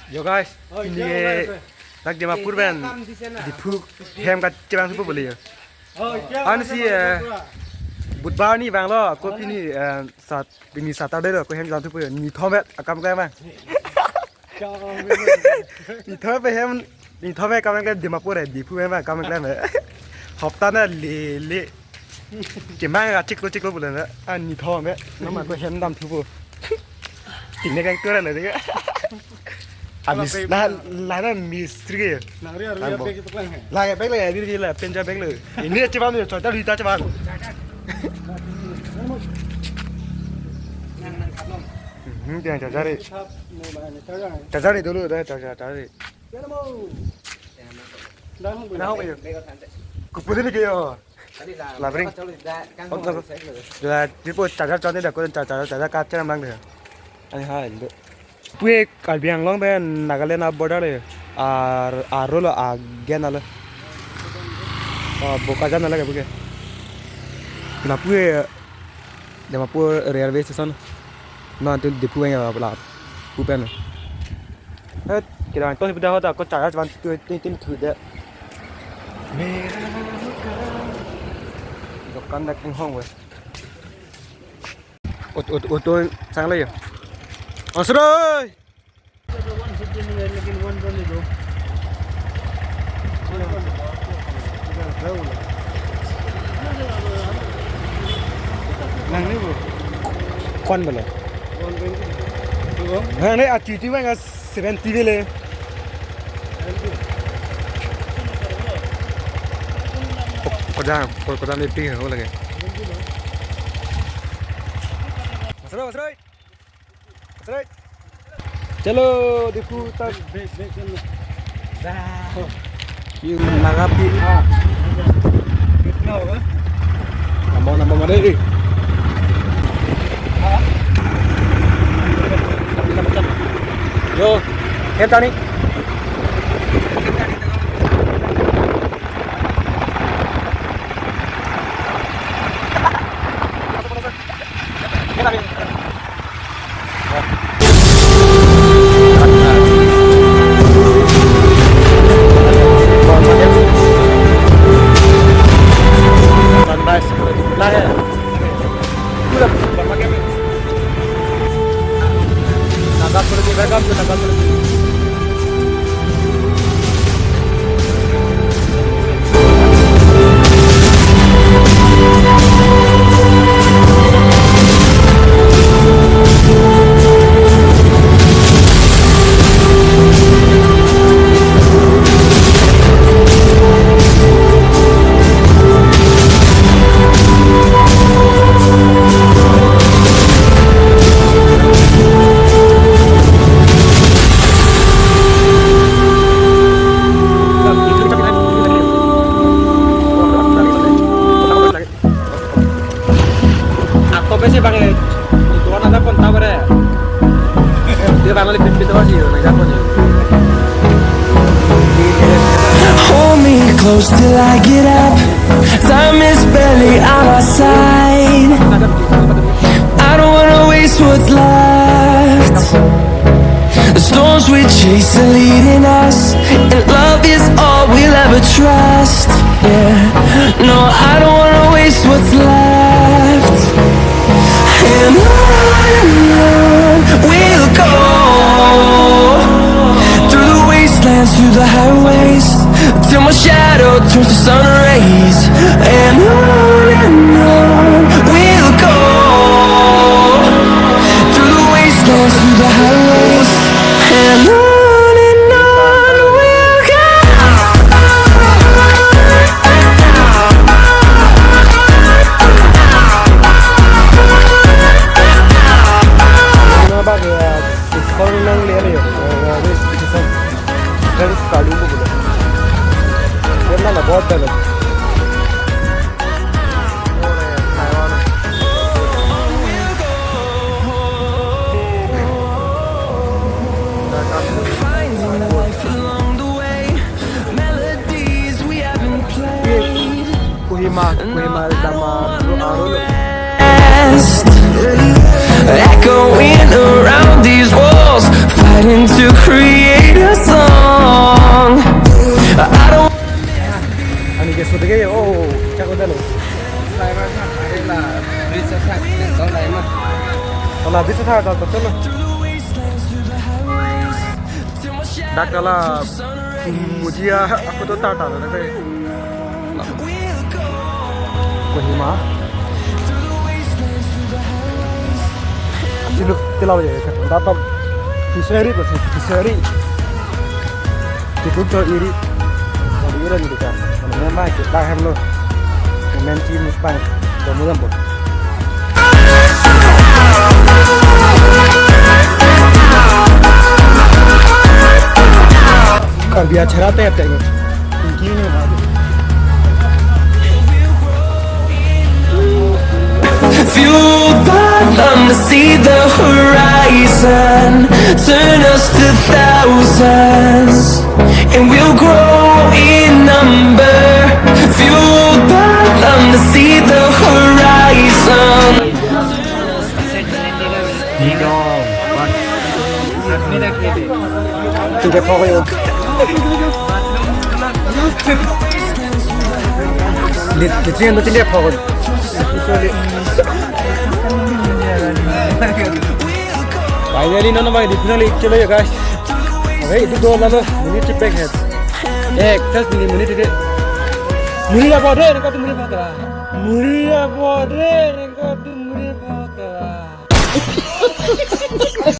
Yo guys, ini nak di Mapur ben di Phu hem kat Jepang super boleh ya. An si Budbar ni bang lo, aku ini ini Saturday lo, aku hem jalan super ni thomet akam kai bang. Ni thomet hem ni thomet akam kai di Mapur di Phu hem akam kai bang. Hafta na le Jepang kat cik lo boleh na, ni thomet, nama aku hem dam super. Tinggal kan keren lah dia. Habis lah misteri. Lagi beg lah, ini lah penjah beg lah. Ini cepat ni, coba lihat cepat. Jangan cari dulu, dah cari. Nah, apa itu? Kuputih ni kaya. Labring. Dah, tipu cacar ni dah, kau cacar kaca nampak dia. Ani hai itu. Pue kalbiang long ben Nagaland border le arolo again ala. Bokajan ala ke buke. Na pue Dimapur railway station. Na tu depu yang apa pupen. Kira tu sudah ada aku cara cuman tin tu deh. Dokan nak hong we. Auto sang lagi ya. Asroy. Nang ni bu. Kon bala. Ha ni ati ti bang 70 le. Kodan ni ping ho lagi. Asroy. चलो देखो तब ये नगापी कितना होगा number मरे yo kita nih Hold me close till I get up. Time is barely on our side. I don't wanna waste what's left. The storms we chase are leading us, and love is all we'll ever trust. Yeah, no, I don't wanna waste what's left. And on we'll go, through the wastelands, through the highways, till my shadow turns to sun rays. And on we'll go, through the wastelands, through the highways. And on we'll go. Echoing around these walls, fighting to create Kalau bisa tak kalau betul lah. Dak kalau mujia aku tuh tak tahu tapi. Kohima. Dulu tilaw ya kan. Dapat diseri tuh diseri. Itu tuh iri. Kalau iri gitu kan. Memang kita hamil. Momenti muspang. Kemudian bu. Kan biar cerita ya tengok. Begini lagi. Fueled by them to see the horizon, turn us to thousands, and we'll grow in number. Fueled by them to see the horizon. Tidak apa yang lihat tu tidak apa. Finally, none of my finally चलो guys. Okay, itu dua lama, muni chip back head. Just muni tu. Muni apa deh? Engkau tu muni apa? Muni apa deh? Engkau tu muni apa?